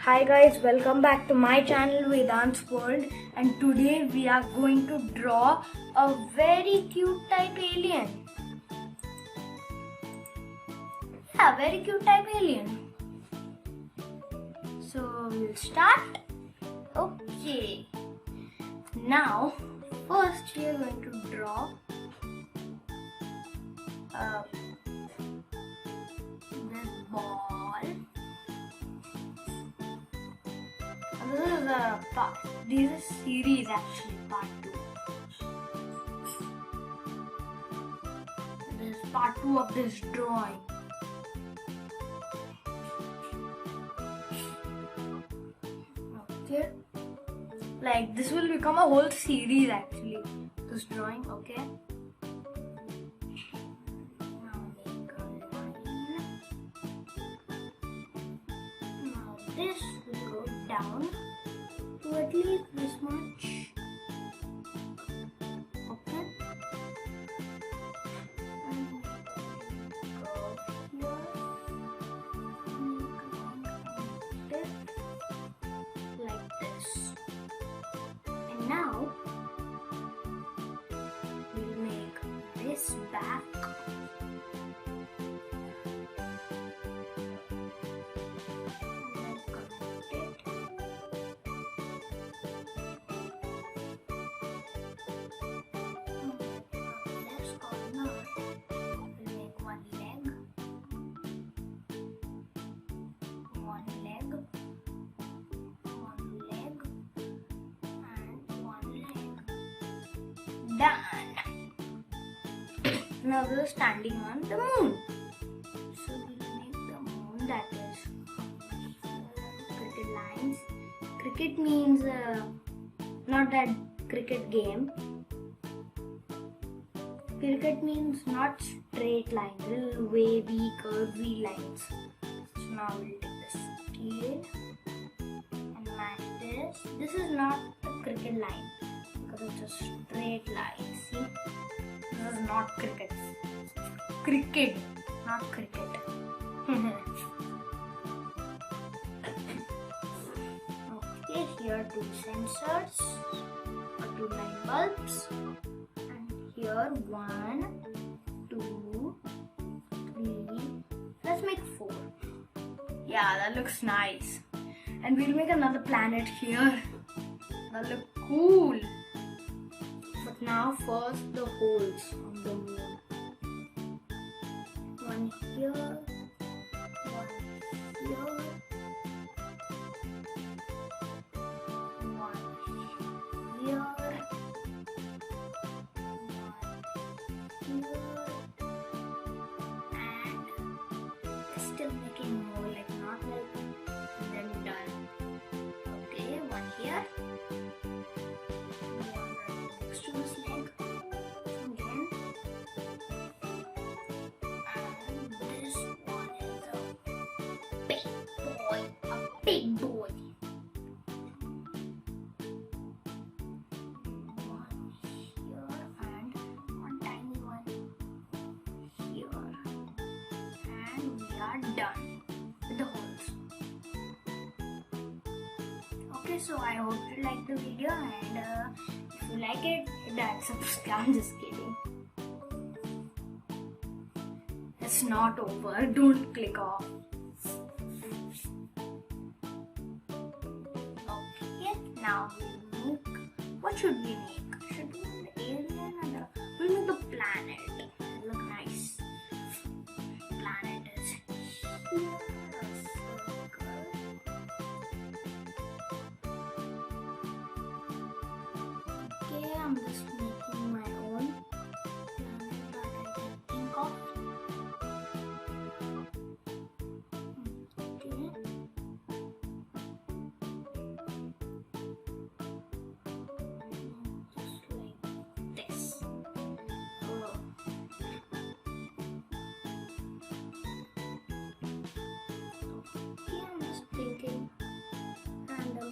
Hi guys, welcome back to my channel Vedant's World, and today we are going to draw a very cute type alien. Yeah, very cute type alien. So we'll start. Okay. Now, first we are going to draw this ball. This is series actually, part 2. This is part 2 of this drawing. Okay. Like this will become a whole series actually, this drawing, okay? Now make a line. Now this will go down to at least this much. Okay. And go here. Make it like this. And now we'll make this back. Done. Now we are standing on the moon. So we will make the moon, that is cricket lines. Cricket means not that cricket game. Cricket means not straight lines, little wavy, curvy lines. So now we'll take the scale and match this. This is not a cricket line, because it's a straight line. See, this is not cricket. Cricket, not cricket. Okay, here two sensors or two light bulbs, and here 1, 2, 3. Let's make 4. Yeah, that looks nice. And we'll make another planet here. That looks cool. But now first the holes on the moon. One here, one here, one here, one here, and still making more, like not like and then done. Okay, one here. Next to this leg again, and this one is a big boy, one here and one tiny one here, and we are done with the holes. Okay, so I hope you like the video, and if you like it, hit that subscribe. I'm just kidding. It's not over. Don't click off. Okay, now we'll make. What should we make? Should we make the alien or the? We'll make the planet. Look nice. Planet is here. Okay, I'm just making my own planet that I can think of. Okay. Just like this. Oh. Okay, I'm just thinking random.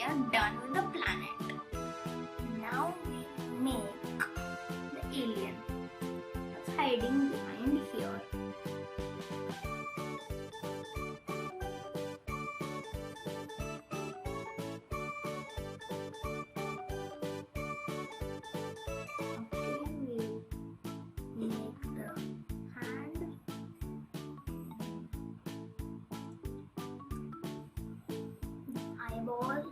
we are done with the planet. Now we make the alien that's hiding behind here. Eyeball,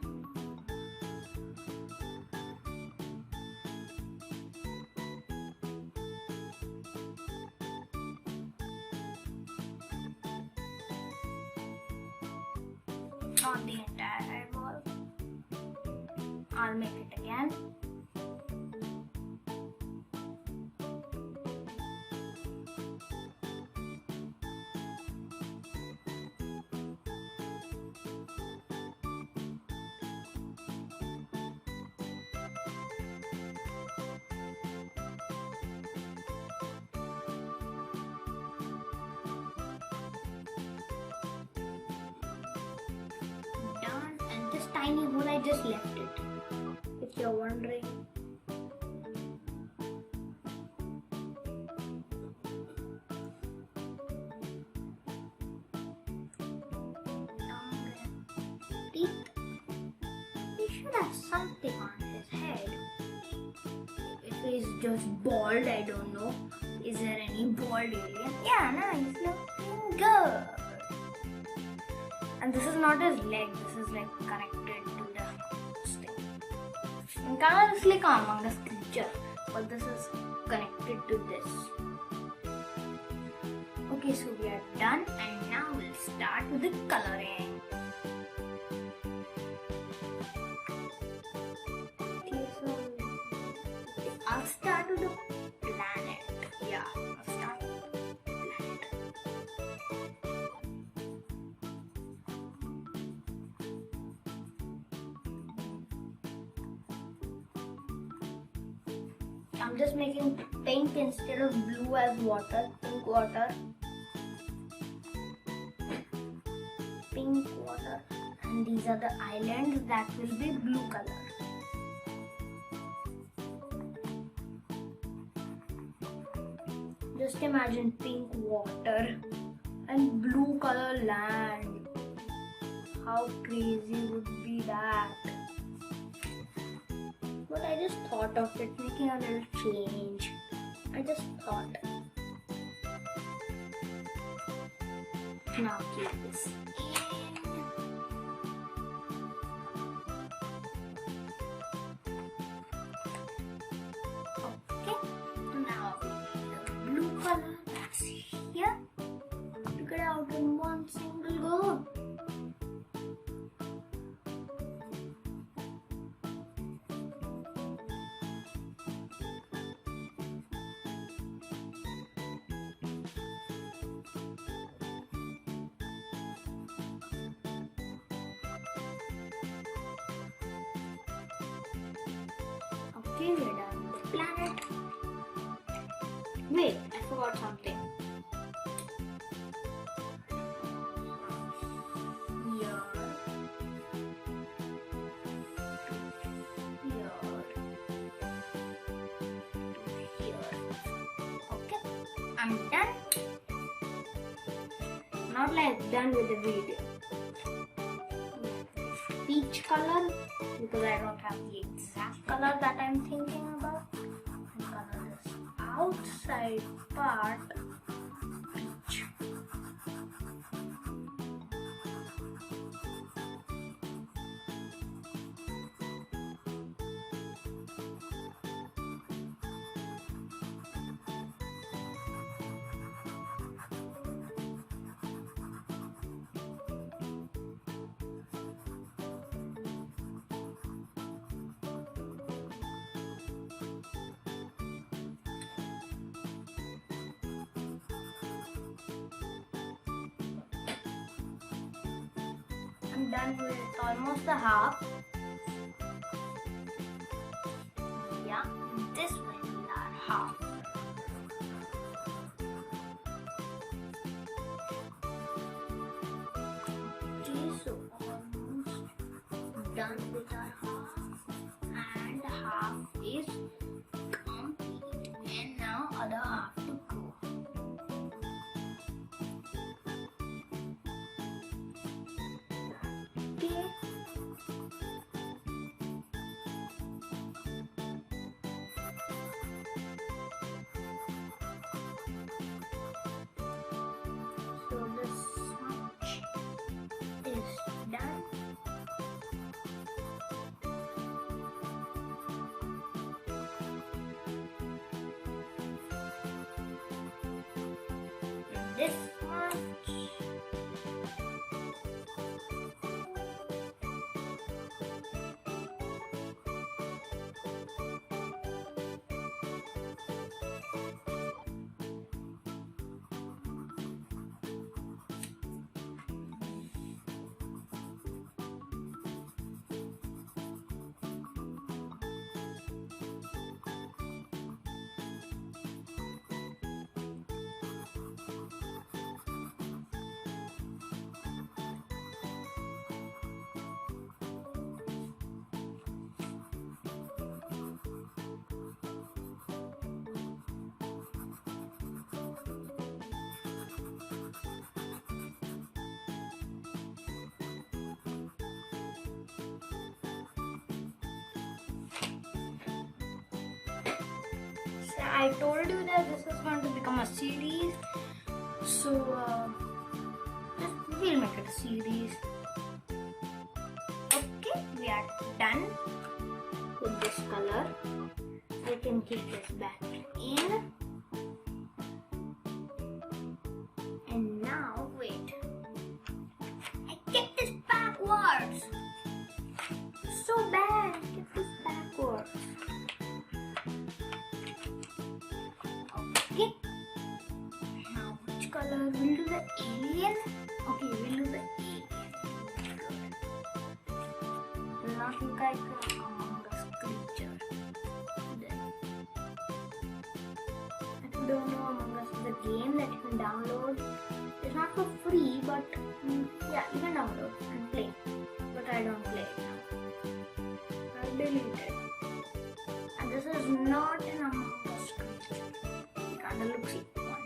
not the entire eyeball. I'll make it again. Done, and this tiny hole I just left it. If you're wondering. Teeth. He should have something on his head. If he's just bald, I don't know. Is there any bald alien? Yeah, nice. Looking good. And this is not his leg, this is like connected to the thing. And kind of looks like an Among Us creature, but this is connected to this. Okay, so we are done, and now we'll start with the coloring. Okay, so I'll start with the planet. Yeah, I'll start with the planet. I'm just making pink instead of blue as water. Pink water. Pink water. And these are the islands that will be blue color. Just imagine pink water and blue color land. How crazy would be that? But I just thought of it, making a little change. I just thought. Now keep this in. Okay, now we need the blue color that's here. Took it out in one single go. Okay, we're done with the planet. Wait, I forgot something. Here. Here. Okay, I'm done. Not like done with the video. Peach color, because I don't have the exact color that I'm thinking about. And color this outside part peach. I'm done with almost the half. Yeah, this will be our half. Okay, so almost done with this much. I told you that this is going to become a series, so we'll make it a series. Okay, we are done with this color. I can keep this back in. And now, wait. I kept this backwards. So bad, I kept this backwards. Okay. Now, which color? We'll do the alien. Okay, we'll do the alien. Will not look like Among Us creature. If you don't know, Among Us is a game that you can download. It's not for free, but yeah, you can download and play. But I don't play it now. I'll delete it. And this is not an Among Us creature. Kinda looks like one.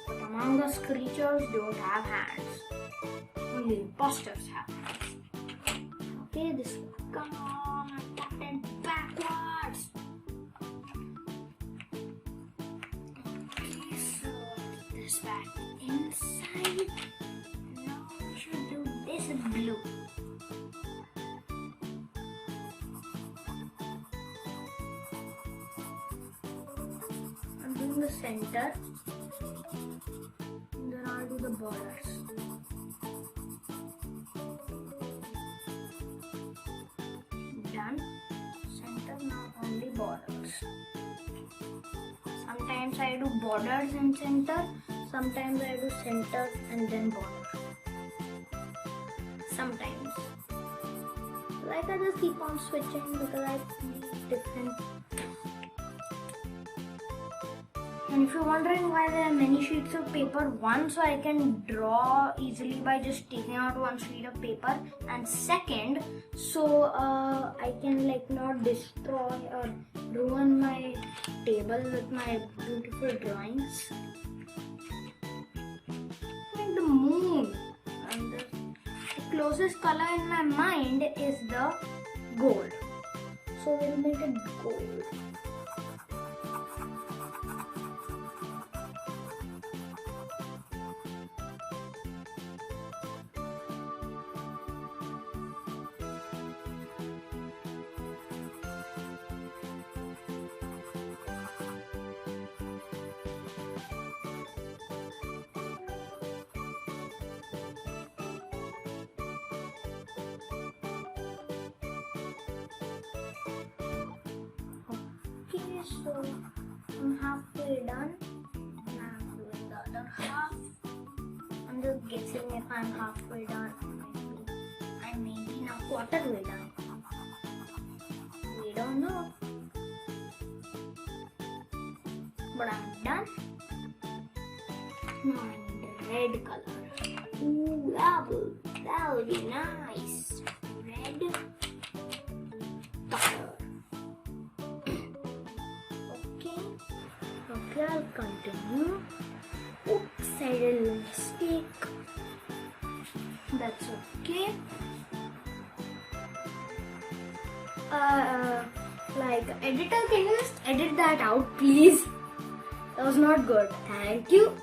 But Among Us creatures don't have hands. Only imposters have hands. Okay, this will come on. I tapped it backwards. Okay, so this back inside. Now we should do this blue. I'm doing the center. And then I'll do the borders. Done. Center, now only borders. Sometimes I do borders and center. Sometimes I do center and then border. Sometimes. Like I just keep on switching because I need different. And if you're wondering why there are many sheets of paper, one, so I can draw easily by just taking out one sheet of paper, and second, so I can like not destroy or ruin my table with my beautiful drawings. Like the moon, and the closest color in my mind is the gold, so we'll make it gold. Okay, so I'm halfway done. Now I'm doing the other half. I'm just guessing if I'm halfway done. I may be now quarter way done. We don't know. But I'm done. Now I need a red color. Ooh, that will be nice. Red color. Okay, I'll continue. Oops, I did a mistake. That's okay. Like editor, can you just edit that out, please? That was not good. Thank you.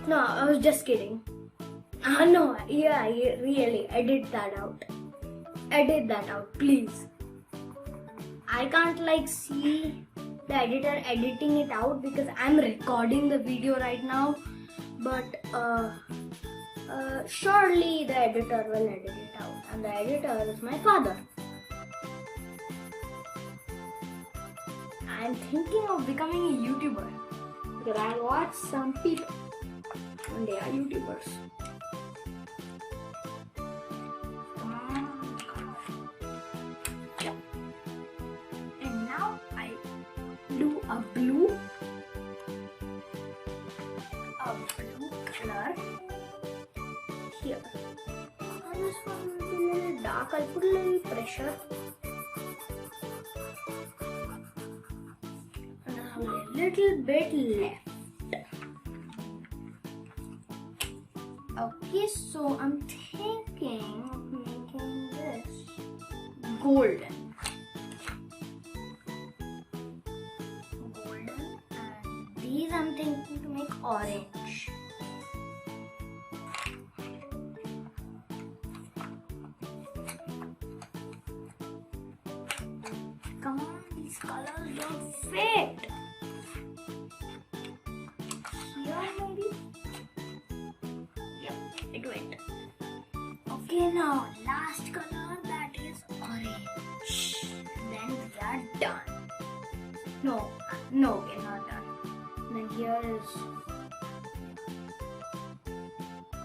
No, I was just kidding. No, yeah, really, edit that out. Edit that out, please. I can't like see the editor editing it out because I'm recording the video right now. But surely the editor will edit it out, and the editor is my father. I'm thinking of becoming a YouTuber because I watch some people and they are YouTubers. And now I do a blue color here. And this one will be a little dark. I'll put a little pressure. A little bit left. Okay, so I'm thinking of making this golden. And these I'm thinking to make orange. Come on, these colors don't fit. It went. Okay, now last color, that is orange. Then we are done. No, we're not done. Then here is.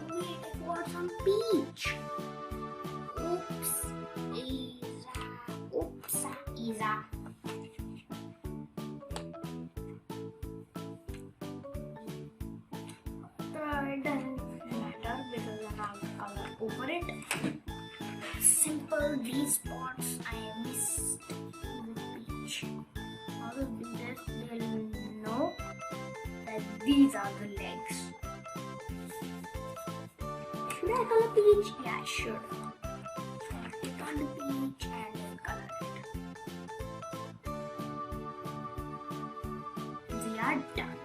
Wait, I got some peach. Oops, Isa. It doesn't matter because I have color over it. Simple, these spots I missed the peach. How to do this? They'll know that these are the legs. Should I color peach? Yeah, I should. Click on the peach and then color it. We are done.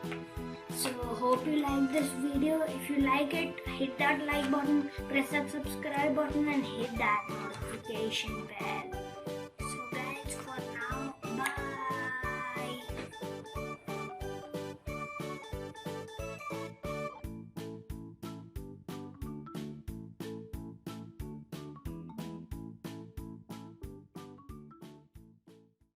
So hope you like this video. If you like it, hit that like button, press that subscribe button and hit that notification bell.